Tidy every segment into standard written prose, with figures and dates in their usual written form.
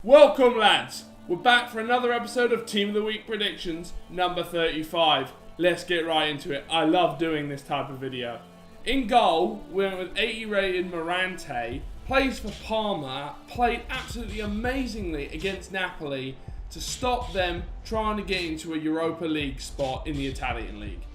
Welcome lads, we're back for another episode of Team of the Week Predictions, number 35. Let's get right into it. I love doing this type of video. In goal, we went with 80 rated Morante, plays for Parma, played absolutely amazingly against Napoli to stop them trying to get into a Europa League spot in the Italian League.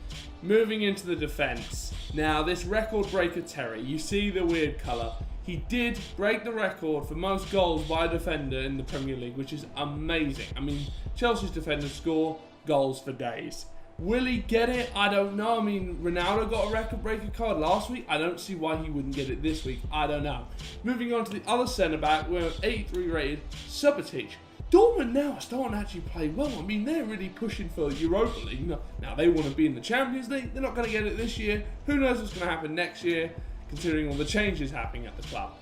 Moving into the defence. Now this record breaker Terry, you see the weird colour. He did break the record for most goals by a defender in the Premier League, which is amazing. I mean, Chelsea's defenders score goals for days. Will he get it? I don't know. I mean, Ronaldo got a record breaker card last week. I don't see why he wouldn't get it this week. I don't know. Moving on to the other centre-back, we're 83 rated Subotic. Dortmund now are starting to actually play well. I mean, they're really pushing for Europa League. Now, they want to be in the Champions League. They're not going to get it this year. Who knows what's going to happen next year, considering all the changes happening at the club.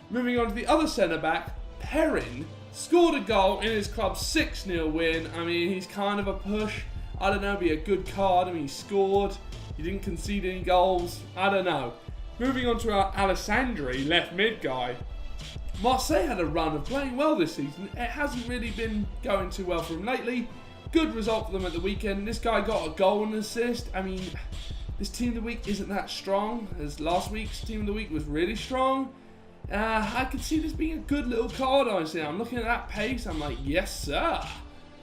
Moving on to the other centre-back, Perrin scored a goal in his club's 6-0 win. I mean, he's kind of a push. I don't know, be a good card. I mean, he scored. He didn't concede any goals. I don't know. Moving on to our Alessandri, left mid guy. Marseille had a run of playing well this season. It hasn't really been going too well for him lately. Good result for them at the weekend. This guy got a goal and assist. I mean, this Team of the Week isn't that strong, as last week's Team of the Week was really strong. I could see this being a good little card, honestly. I'm looking at that pace, I'm like, yes, sir.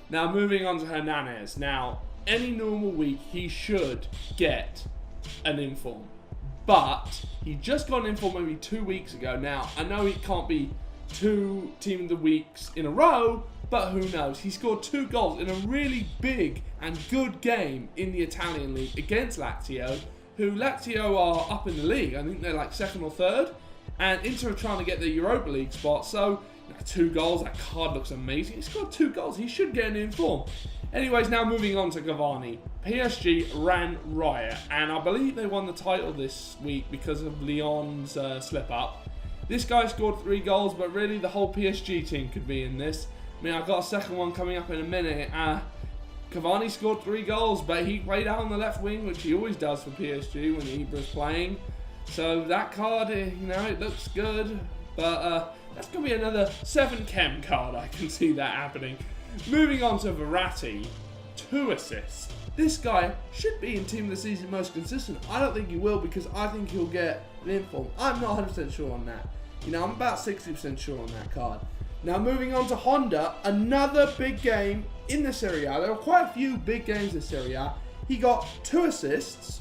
Now, moving on to Hernandez. Now, any normal week, he should get an inform. But he just got an inform maybe 2 weeks ago. Now, I know it can't be 2 Team of the Weeks in a row, but who knows? He scored 2 goals in a really big and good game in the Italian league against Lazio, who Lazio are up in the league. I think they're like 2nd or 3rd. And Inter are trying to get the Europa League spot. So, 2 goals. That card looks amazing. He scored 2 goals. He should get an inform. Anyways, now moving on to Cavani. PSG ran riot. And I believe they won the title this week because of Lyon's slip-up. This guy scored 3 goals, but really the whole PSG team could be in this. I mean, I've got a second one coming up in a minute. Cavani scored 3 goals, but he played out on the left wing, which he always does for PSG when Ibra's playing. So that card, it looks good. But that's going to be another 7 chem card. I can see that happening. Moving on to Verratti, 2 assists. This guy should be in Team of the Season most consistent. I don't think he will, because I think he'll get an inform. I'm not 100% sure on that. I'm about 60% sure on that card. Now moving on to Honda, another big game in the Serie A. There were quite a few big games in Serie A. He got 2 assists,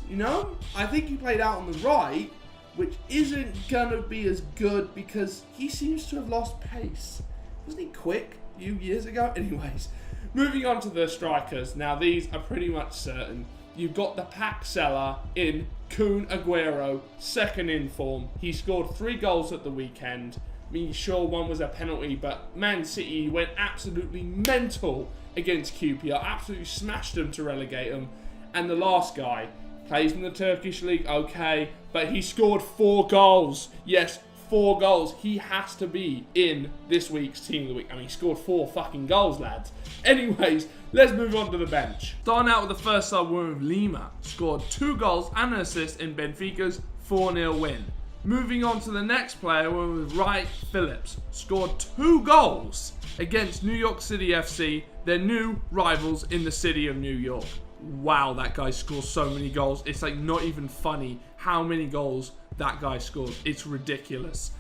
I think he played out on the right, which isn't going to be as good because he seems to have lost pace. Wasn't he quick a few years ago? Anyways, moving on to the strikers. Now these are pretty much certain. You've got the pack seller in Kun Aguero, 2nd in form. He scored 3 goals at the weekend. I mean, sure, one was a penalty, but Man City went absolutely mental against QPR. Absolutely smashed them to relegate them. And the last guy plays in the Turkish league, okay, but he scored 4 goals. Yes, 4 goals. He has to be in this week's Team of the Week. I mean, he scored 4 fucking goals, lads. Anyways, let's move on to the bench. Starting out with the first sub, we're with Lima. Scored 2 goals and an assist in Benfica's 4-0 win. Moving on to the next player, we're with Wright Phillips. Scored 2 goals against New York City FC, their new rivals in the city of New York. Wow, that guy scores so many goals. It's like not even funny how many goals that guy scores. It's ridiculous.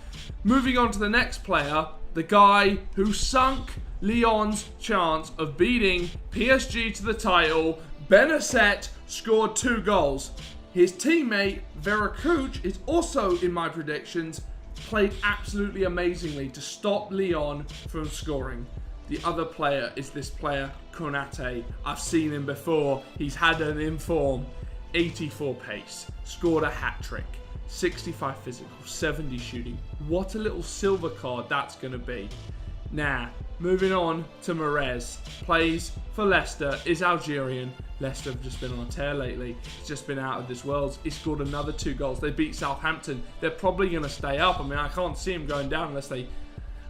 Moving on to the next player, the guy who sunk Lyon's chance of beating PSG to the title, Benasset, scored 2 goals. His teammate, Veracruz, is also in my predictions, played absolutely amazingly to stop Lyon from scoring. The other player is this player, Konate. I've seen him before. He's had an inform. 84 pace. Scored a hat-trick. 65 physical. 70 shooting. What a little silver card that's going to be. Now, moving on to Mahrez. Plays for Leicester. Is Algerian. Leicester have just been on a tear lately. He's just been out of this world. He scored another 2 goals. They beat Southampton. They're probably going to stay up. I mean, I can't see him going down unless they...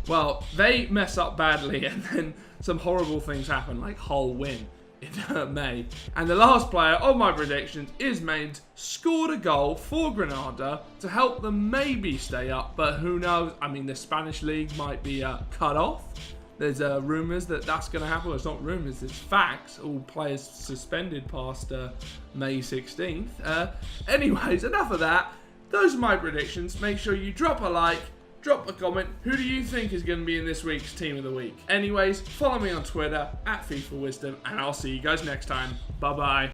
Well, they mess up badly and then some horrible things happen, like Hull win in May. And the last player of my predictions is Mains, scored a goal for Granada to help them maybe stay up, but who knows? I mean, the Spanish league might be cut off. There's rumours that that's going to happen. Well, it's not rumours, it's facts. All players suspended past May 16th. Anyways, enough of that. Those are my predictions. Make sure you drop a like, drop a comment. Who do you think is going to be in this week's Team of the Week? Anyways, follow me on Twitter, @FIFA Wisdom, and I'll see you guys next time. Bye-bye.